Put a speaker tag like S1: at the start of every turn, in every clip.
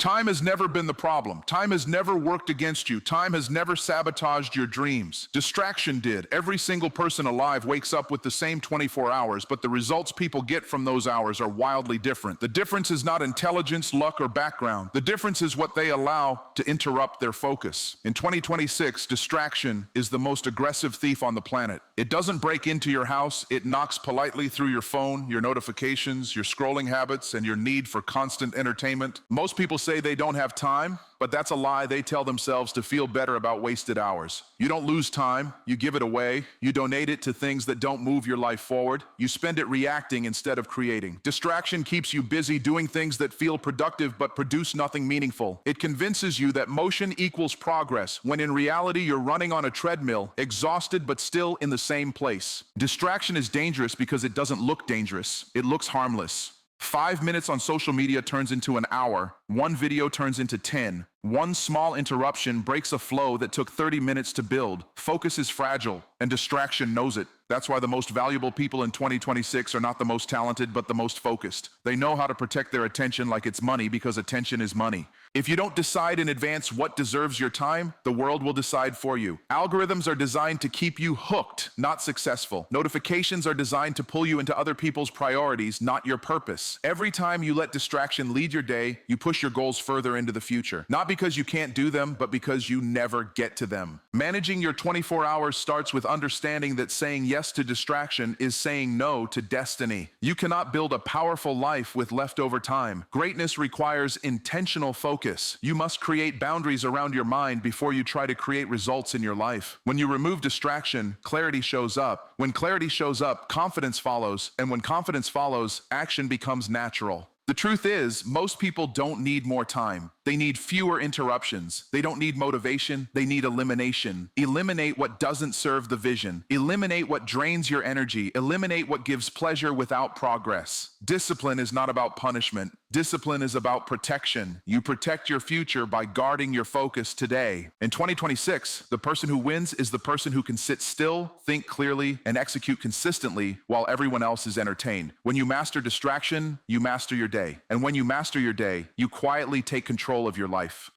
S1: Time has never been the problem. Time has never worked against you. Time has never sabotaged your dreams. Distraction did. Every single person alive wakes up with the same 24 hours, but the results people get from those hours are wildly different. The difference is not intelligence, luck, or background. The difference is what they allow to interrupt their focus. In 2026, distraction is the most aggressive thief on the planet. It doesn't break into your house. It knocks politely through your phone, your notifications, your scrolling habits, and your need for constant entertainment. Most people say they don't have time, but that's a lie they tell themselves to feel better about wasted hours. You don't lose time, you give it away. You donate it to things that don't move your life forward. You spend it reacting instead of creating. Distraction keeps you busy doing things that feel productive but produce nothing meaningful. It convinces you that motion equals progress, when in reality you're running on a treadmill, exhausted but still in the same place. Distraction is dangerous because it doesn't look dangerous. It looks harmless. 5 minutes on social media turns into an hour. One video turns into 10. One small interruption breaks a flow that took 30 minutes to build. Focus is fragile, and distraction knows it. That's why the most valuable people in 2026 are not the most talented, but the most focused. They know how to protect their attention like it's money, because attention is money. If you don't decide in advance what deserves your time, the world will decide for you. Algorithms are designed to keep you hooked, not successful. Notifications are designed to pull you into other people's priorities, not your purpose. Every time you let distraction lead your day, you push your goals further into the future. Not because you can't do them, but because you never get to them. Managing your 24 hours starts with understanding that saying yes to distraction is saying no to destiny. You cannot build a powerful life with leftover time. Greatness requires intentional focus. You must create boundaries around your mind before you try to create results in your life. When you remove distraction, clarity shows up. When clarity shows up, confidence follows. And when confidence follows, action becomes natural. The truth is, most people don't need more time. They need fewer interruptions. They don't need motivation. They need elimination. Eliminate what doesn't serve the vision. Eliminate what drains your energy. Eliminate what gives pleasure without progress. Discipline is not about punishment. Discipline is about protection. You protect your future by guarding your focus today. In 2026, the person who wins is the person who can sit still, think clearly, and execute consistently while everyone else is entertained. When you master distraction, you master your day. And when you master your day, you quietly take control of your life.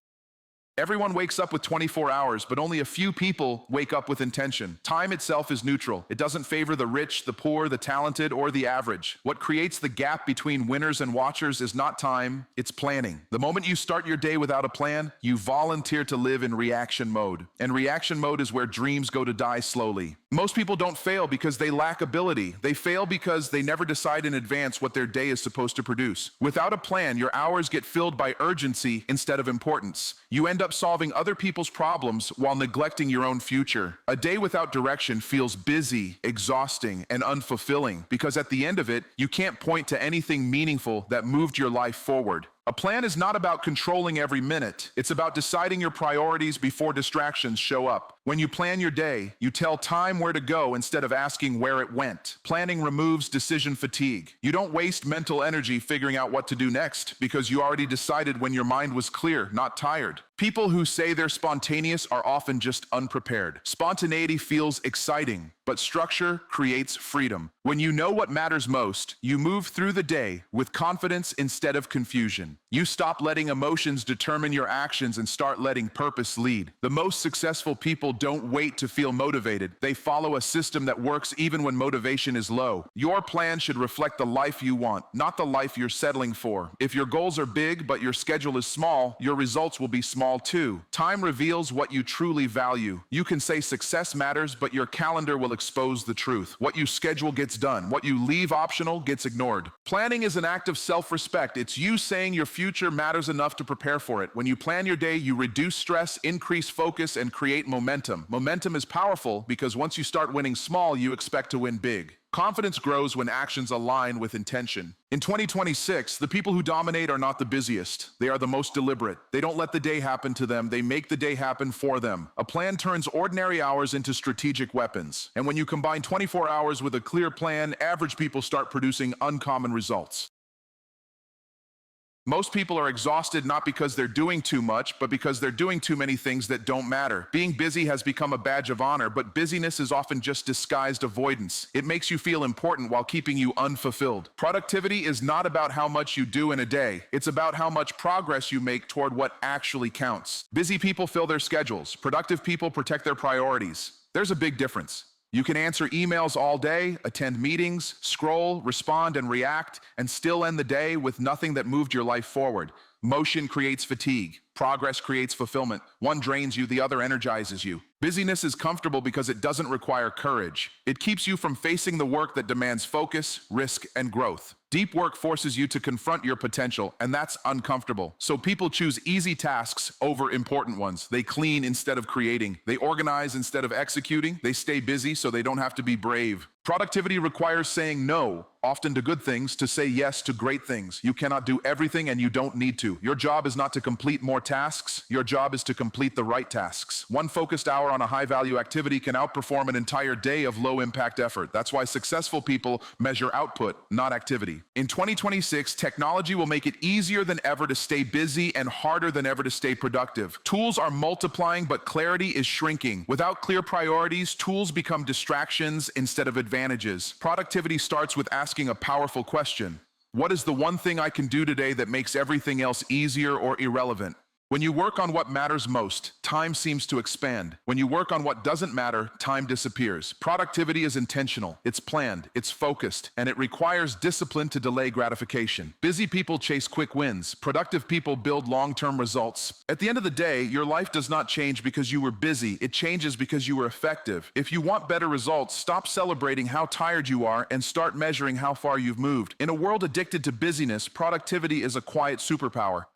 S1: Everyone wakes up with 24 hours, but only a few people wake up with intention. Time itself is neutral. It doesn't favor the rich, the poor, the talented, or the average. What creates the gap between winners and watchers is not time, it's planning. The moment you start your day without a plan, you volunteer to live in reaction mode. And reaction mode is where dreams go to die slowly. Most people don't fail because they lack ability. They fail because they never decide in advance what their day is supposed to produce. Without a plan, your hours get filled by urgency instead of importance. You end up solving other people's problems while neglecting your own future. A day without direction feels busy, exhausting, and unfulfilling because at the end of it, you can't point to anything meaningful that moved your life forward. A plan is not about controlling every minute. It's about deciding your priorities before distractions show up. When you plan your day, you tell time where to go instead of asking where it went. Planning removes decision fatigue. You don't waste mental energy figuring out what to do next because you already decided when your mind was clear, not tired. People who say they're spontaneous are often just unprepared. Spontaneity feels exciting, but structure creates freedom. When you know what matters most, you move through the day with confidence instead of confusion. You stop letting emotions determine your actions and start letting purpose lead. The most successful people don't wait to feel motivated. They follow a system that works even when motivation is low. Your plan should reflect the life you want, not the life you're settling for. If your goals are big but your schedule is small, your results will be small too. Time reveals what you truly value. You can say success matters, but your calendar will expose the truth. What you schedule gets done. What you leave optional gets ignored. Planning is an act of self-respect. It's you saying your future matters enough to prepare for it. When you plan your day, you reduce stress, increase focus, and create momentum. Momentum is powerful because once you start winning small, you expect to win big. Confidence grows when actions align with intention. In 2026, the people who dominate are not the busiest. They are the most deliberate. They don't let the day happen to them. They make the day happen for them. A plan turns ordinary hours into strategic weapons. And when you combine 24 hours with a clear plan, average people start producing uncommon results. Most people are exhausted not because they're doing too much, but because they're doing too many things that don't matter. Being busy has become a badge of honor, but busyness is often just disguised avoidance. It makes you feel important while keeping you unfulfilled. Productivity is not about how much you do in a day. It's about how much progress you make toward what actually counts. Busy people fill their schedules. Productive people protect their priorities. There's a big difference. You can answer emails all day, attend meetings, scroll, respond, and react, and still end the day with nothing that moved your life forward. Motion creates fatigue. Progress creates fulfillment. One drains you, the other energizes you. Busyness is comfortable because it doesn't require courage. It keeps you from facing the work that demands focus, risk, and growth. Deep work forces you to confront your potential, and that's uncomfortable. So people choose easy tasks over important ones. They clean instead of creating. They organize instead of executing. They stay busy so they don't have to be brave. Productivity requires saying no, often to good things, to say yes to great things. You cannot do everything and you don't need to. Your job is not to complete more tasks. Your job is to complete the right tasks. One focused hour on a high-value activity can outperform an entire day of low-impact effort. That's why successful people measure output, not activity. In 2026, technology will make it easier than ever to stay busy and harder than ever to stay productive. Tools are multiplying, but clarity is shrinking. Without clear priorities, tools become distractions instead of advantages. Productivity starts with asking a powerful question. What is the one thing I can do today that makes everything else easier or irrelevant? When you work on what matters most, time seems to expand. When you work on what doesn't matter, time disappears. Productivity is intentional, it's planned, it's focused, and it requires discipline to delay gratification. Busy people chase quick wins. Productive people build long-term results. At the end of the day, your life does not change because you were busy. It changes because you were effective. If you want better results, stop celebrating how tired you are and start measuring how far you've moved. In a world addicted to busyness, productivity is a quiet superpower.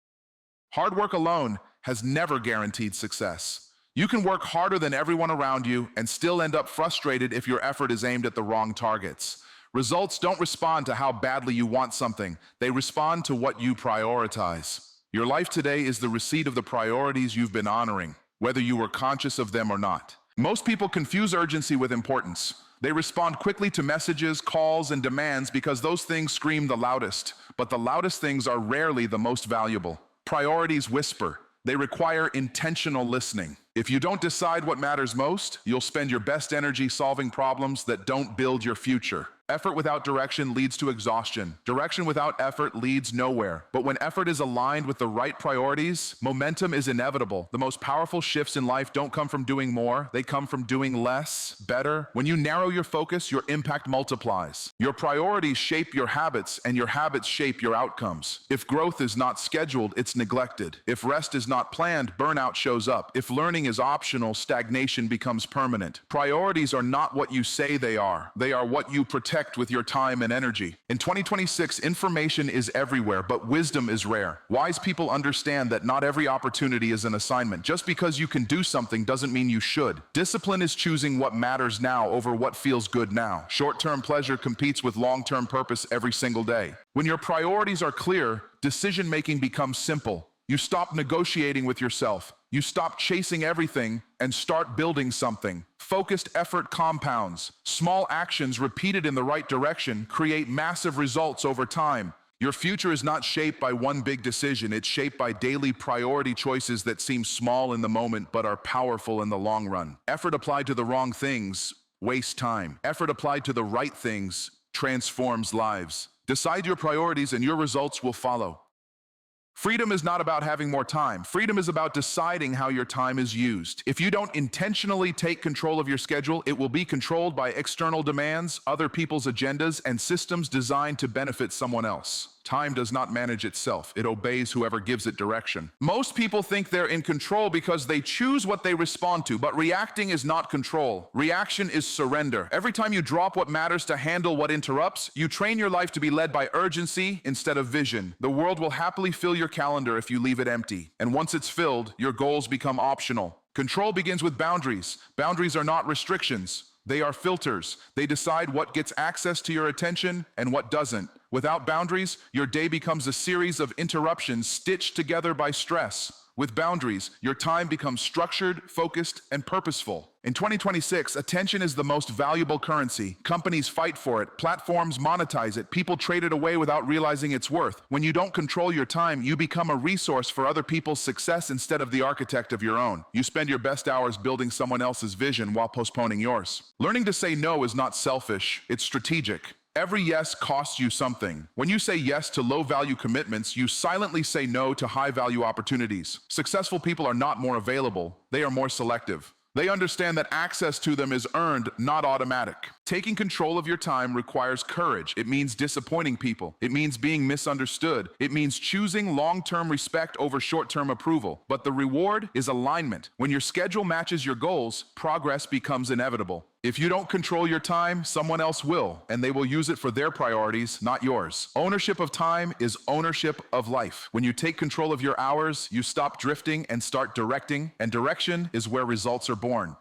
S1: Hard work alone has never guaranteed success. You can work harder than everyone around you and still end up frustrated if your effort is aimed at the wrong targets. Results don't respond to how badly you want something. They respond to what you prioritize. Your life today is the receipt of the priorities you've been honoring, whether you were conscious of them or not. Most people confuse urgency with importance. They respond quickly to messages, calls, and demands because those things scream the loudest, but the loudest things are rarely the most valuable. Priorities whisper. They require intentional listening. If you don't decide what matters most, you'll spend your best energy solving problems that don't build your future. Effort without direction leads to exhaustion. Direction without effort leads nowhere. But when effort is aligned with the right priorities, momentum is inevitable. The most powerful shifts in life don't come from doing more. They come from doing less, better. When you narrow your focus, your impact multiplies. Your priorities shape your habits, and your habits shape your outcomes. If growth is not scheduled, it's neglected. If rest is not planned, burnout shows up. If learning is optional, stagnation becomes permanent. Priorities are not what you say they are. They are what you protect with your time and energy. In 2026, information is everywhere, but wisdom is rare. Wise people understand that not every opportunity is an assignment. Just because you can do something doesn't mean you should. Discipline is choosing what matters now over what feels good now. Short-term pleasure competes with long-term purpose every single day. When your priorities are clear, decision-making becomes simple. You stop negotiating with yourself. You stop chasing everything and start building something. Focused effort compounds. Small actions repeated in the right direction create massive results over time. Your future is not shaped by one big decision. It's shaped by daily priority choices that seem small in the moment but are powerful in the long run. Effort applied to the wrong things wastes time. Effort applied to the right things transforms lives. Decide your priorities and your results will follow. Freedom is not about having more time. Freedom is about deciding how your time is used. If you don't intentionally take control of your schedule, it will be controlled by external demands, other people's agendas, and systems designed to benefit someone else. Time does not manage itself. It obeys whoever gives it direction. Most people think they're in control because they choose what they respond to, but reacting is not control. Reaction is surrender. Every time you drop what matters to handle what interrupts, you train your life to be led by urgency instead of vision. The world will happily fill your calendar if you leave it empty. And once it's filled, your goals become optional. Control begins with boundaries. Boundaries are not restrictions. They are filters. They decide what gets access to your attention and what doesn't. Without boundaries, your day becomes a series of interruptions stitched together by stress. With boundaries, your time becomes structured, focused, and purposeful. In 2026, attention is the most valuable currency. Companies fight for it, platforms monetize it, people trade it away without realizing its worth. When you don't control your time, you become a resource for other people's success instead of the architect of your own. You spend your best hours building someone else's vision while postponing yours. Learning to say no is not selfish, it's strategic. Every yes costs you something. When you say yes to low-value commitments, you silently say no to high-value opportunities. Successful people are not more available, they are more selective. They understand that access to them is earned, not automatic. Taking control of your time requires courage. It means disappointing people. It means being misunderstood. It means choosing long-term respect over short-term approval. But the reward is alignment. When your schedule matches your goals, progress becomes inevitable. If you don't control your time, someone else will, and they will use it for their priorities, not yours. Ownership of time is ownership of life. When you take control of your hours, you stop drifting and start directing, and direction is where results are born.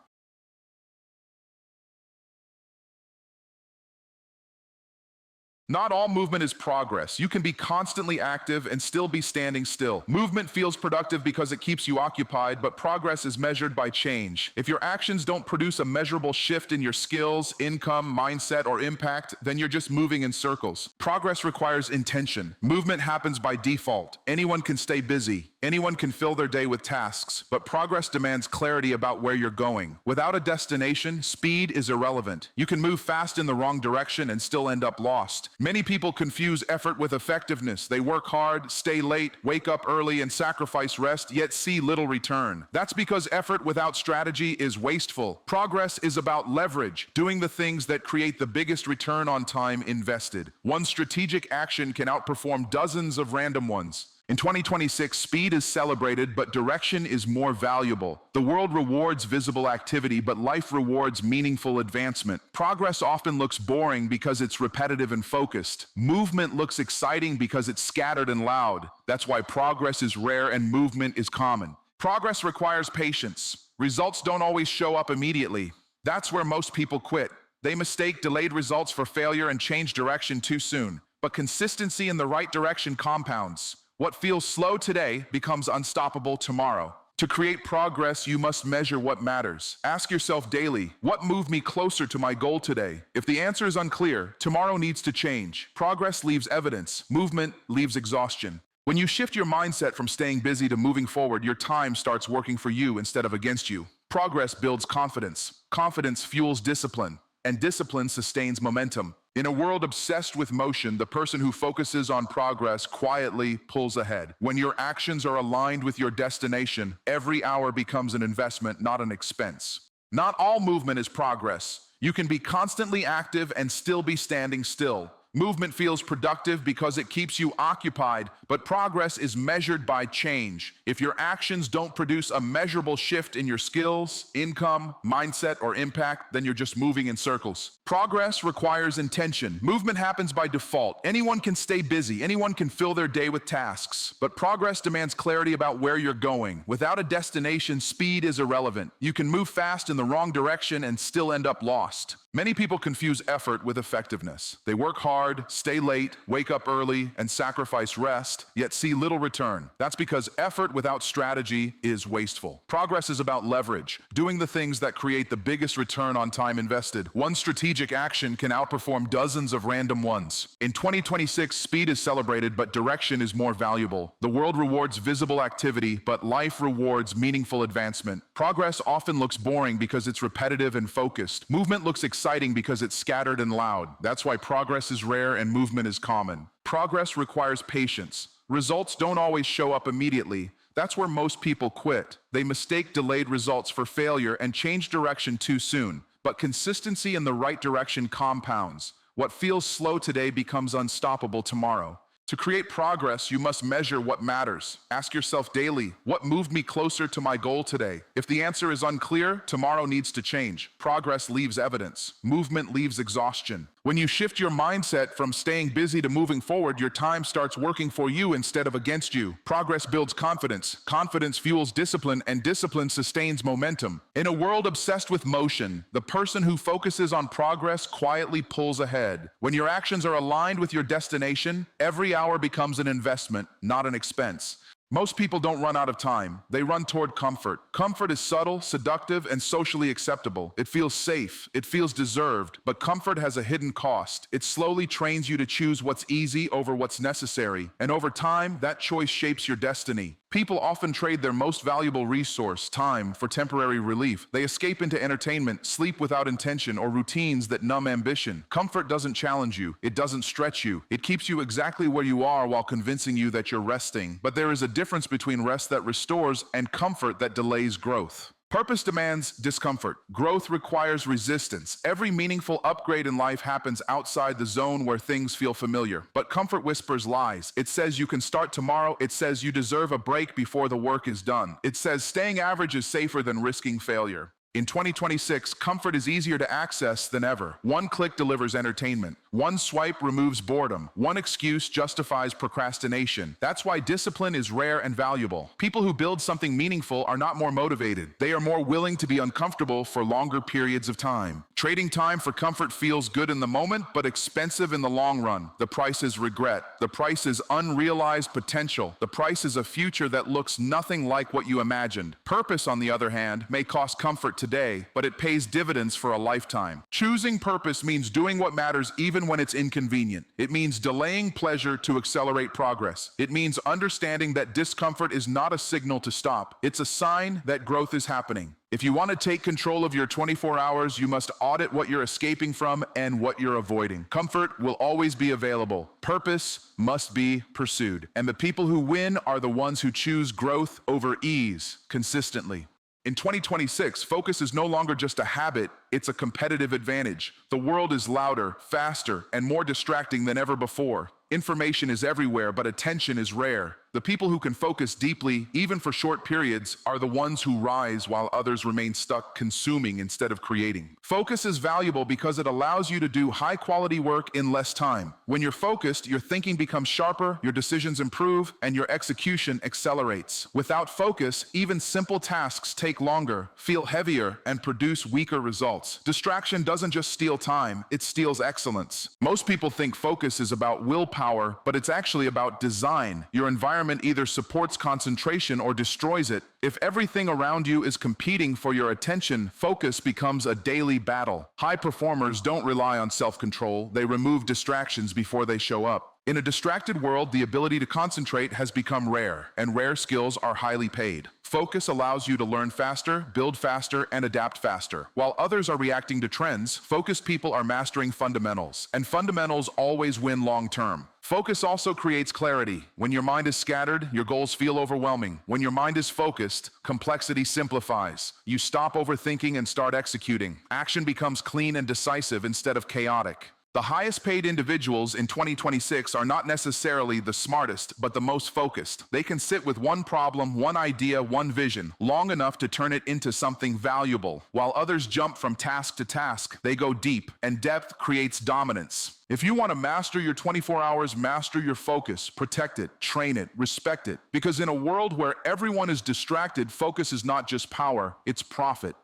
S1: Not all movement is progress. You can be constantly active and still be standing still. Movement feels productive because it keeps you occupied, but progress is measured by change. If your actions don't produce a measurable shift in your skills, income, mindset, or impact, then you're just moving in circles. Progress requires intention. Movement happens by default. Anyone can stay busy. Anyone can fill their day with tasks, but progress demands clarity about where you're going. Without a destination, speed is irrelevant. You can move fast in the wrong direction and still end up lost. Many people confuse effort with effectiveness. They work hard, stay late, wake up early, and sacrifice rest, yet see little return. That's because effort without strategy is wasteful. Progress is about leverage, doing the things that create the biggest return on time invested. One strategic action can outperform dozens of random ones. In 2026, speed is celebrated, but direction is more valuable. The world rewards visible activity, but life rewards meaningful advancement. Progress often looks boring because it's repetitive and focused. Movement looks exciting because it's scattered and loud. That's why progress is rare and movement is common. Progress requires patience. Results don't always show up immediately. That's where most people quit. They mistake delayed results for failure and change direction too soon. But consistency in the right direction compounds. What feels slow today becomes unstoppable tomorrow. To create progress, you must measure what matters. Ask yourself daily, what moved me closer to my goal today? If the answer is unclear, tomorrow needs to change. Progress leaves evidence. Movement leaves exhaustion. When you shift your mindset from staying busy to moving forward, your time starts working for you instead of against you. Progress builds confidence. Confidence fuels discipline, and discipline sustains momentum. In a world obsessed with motion, the person who focuses on progress quietly pulls ahead. When your actions are aligned with your destination, every hour becomes an investment, not an expense. Not all movement is progress. You can be constantly active and still be standing still. Movement feels productive because it keeps you occupied, but progress is measured by change. If your actions don't produce a measurable shift in your skills, income, mindset, or impact, then you're just moving in circles. Progress requires intention. Movement happens by default. Anyone can stay busy. Anyone can fill their day with tasks. But progress demands clarity about where you're going. Without a destination, speed is irrelevant. You can move fast in the wrong direction and still end up lost. Many people confuse effort with effectiveness. They work hard, stay late, wake up early, and sacrifice rest, yet see little return. That's because effort without strategy is wasteful. Progress is about leverage, doing the things that create the biggest return on time invested. One strategic action can outperform dozens of random ones. In 2026, speed is celebrated, but direction is more valuable. The world rewards visible activity, but life rewards meaningful advancement. Progress often looks boring because it's repetitive and focused. Movement looks exciting because it's scattered and loud. That's why progress is rare and movement is common. Progress requires patience. Results don't always show up immediately. That's where most people quit. They mistake delayed results for failure and change direction too soon. But consistency in the right direction compounds. What feels slow today becomes unstoppable tomorrow. To create progress, you must measure what matters. Ask yourself daily, what moved me closer to my goal today? If the answer is unclear, tomorrow needs to change. Progress leaves evidence. Movement leaves exhaustion. When you shift your mindset from staying busy to moving forward, your time starts working for you instead of against you. Progress builds confidence. Confidence fuels discipline, and discipline sustains momentum. In a world obsessed with motion, the person who focuses on progress quietly pulls ahead. When your actions are aligned with your destination, every hour becomes an investment, not an expense. Most people don't run out of time. They run toward comfort. Comfort is subtle, seductive, and socially acceptable. It feels safe. It feels deserved. But comfort has a hidden cost. It slowly trains you to choose what's easy over what's necessary. And over time, that choice shapes your destiny. People often trade their most valuable resource, time, for temporary relief. They escape into entertainment, sleep without intention, or routines that numb ambition. Comfort doesn't challenge you. It doesn't stretch you. It keeps you exactly where you are while convincing you that you're resting. But there is a difference between rest that restores and comfort that delays growth. Purpose demands discomfort. Growth requires resistance. Every meaningful upgrade in life happens outside the zone where things feel familiar. But comfort whispers lies. It says you can start tomorrow. It says you deserve a break before the work is done. It says staying average is safer than risking failure. In 2026, comfort is easier to access than ever. One click delivers entertainment. One swipe removes boredom. One excuse justifies procrastination. That's why discipline is rare and valuable. People who build something meaningful are not more motivated. They are more willing to be uncomfortable for longer periods of time. Trading time for comfort feels good in the moment, but expensive in the long run. The price is regret. The price is unrealized potential. The price is a future that looks nothing like what you imagined. Purpose, on the other hand, may cost comfort today, but it pays dividends for a lifetime. Choosing purpose means doing what matters even when it's inconvenient. It means delaying pleasure to accelerate progress. It means understanding that discomfort is not a signal to stop. It's a sign that growth is happening. If you want to take control of your 24 hours, you must audit what you're escaping from and what you're avoiding. Comfort will always be available. Purpose must be pursued. And the people who win are the ones who choose growth over ease consistently. In 2026, focus is no longer just a habit, it's a competitive advantage. The world is louder, faster, and more distracting than ever before. Information is everywhere, but attention is rare. The people who can focus deeply, even for short periods, are the ones who rise while others remain stuck consuming instead of creating. Focus is valuable because it allows you to do high-quality work in less time. When you're focused, your thinking becomes sharper, your decisions improve, and your execution accelerates. Without focus, even simple tasks take longer, feel heavier, and produce weaker results. Distraction doesn't just steal time, it steals excellence. Most people think focus is about willpower, but it's actually about design. Your environment either supports concentration or destroys it. If everything around you is competing for your attention, focus becomes a daily battle. High performers don't rely on self-control, they remove distractions before they show up. In a distracted world, the ability to concentrate has become rare, and rare skills are highly paid. Focus allows you to learn faster, build faster, and adapt faster. While others are reacting to trends, focused people are mastering fundamentals, and fundamentals always win long-term. Focus also creates clarity. When your mind is scattered, your goals feel overwhelming. When your mind is focused, complexity simplifies. You stop overthinking and start executing. Action becomes clean and decisive instead of chaotic. The highest paid individuals in 2026 are not necessarily the smartest, but the most focused. They can sit with one problem, one idea, one vision, long enough to turn it into something valuable. While others jump from task to task, they go deep, and depth creates dominance. If you want to master your 24 hours, master your focus, protect it, train it, respect it. Because in a world where everyone is distracted, focus is not just power, it's profit.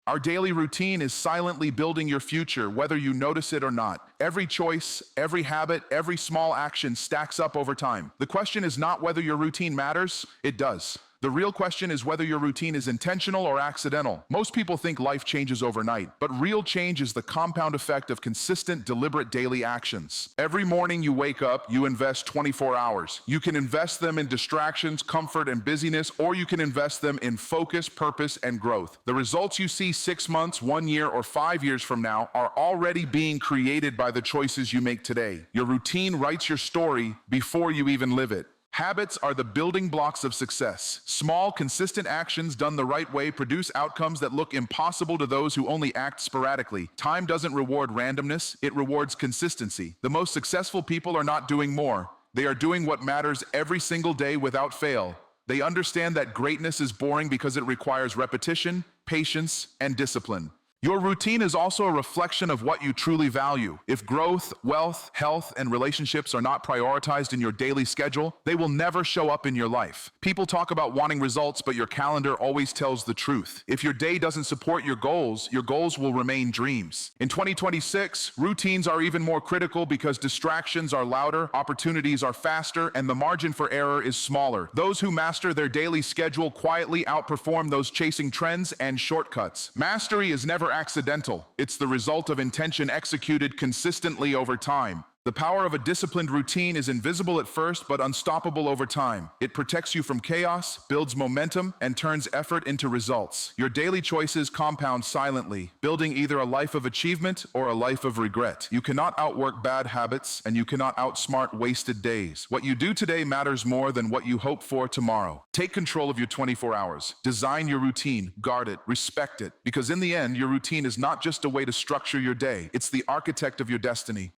S1: Our daily routine is silently building your future, whether you notice it or not. Every choice, every habit, every small action stacks up over time. The question is not whether your routine matters, it does. The real question is whether your routine is intentional or accidental. Most people think life changes overnight, but real change is the compound effect of consistent, deliberate daily actions. Every morning you wake up, you invest 24 hours. You can invest them in distractions, comfort, and busyness, or you can invest them in focus, purpose, and growth. The results you see 6 months, 1 year, or 5 years from now are already being created by the choices you make today. Your routine writes your story before you even live it. Habits are the building blocks of success. Small, consistent actions done the right way produce outcomes that look impossible to those who only act sporadically. Time doesn't reward randomness, it rewards consistency. The most successful people are not doing more. They are doing what matters every single day without fail. They understand that greatness is boring because it requires repetition, patience, and discipline. Your routine is also a reflection of what you truly value. If growth, wealth, health, and relationships are not prioritized in your daily schedule, they will never show up in your life. People talk about wanting results, but your calendar always tells the truth. If your day doesn't support your goals will remain dreams. In 2026, routines are even more critical because distractions are louder, opportunities are faster, and the margin for error is smaller. Those who master their daily schedule quietly outperform those chasing trends and shortcuts. Mastery is never accidental. It's the result of intention executed consistently over time. The power of a disciplined routine is invisible at first, but unstoppable over time. It protects you from chaos, builds momentum, and turns effort into results. Your daily choices compound silently, building either a life of achievement or a life of regret. You cannot outwork bad habits, and you cannot outsmart wasted days. What you do today matters more than what you hope for tomorrow. Take control of your 24 hours. Design your routine, guard it, respect it, because in the end, your routine is not just a way to structure your day, it's the architect of your destiny.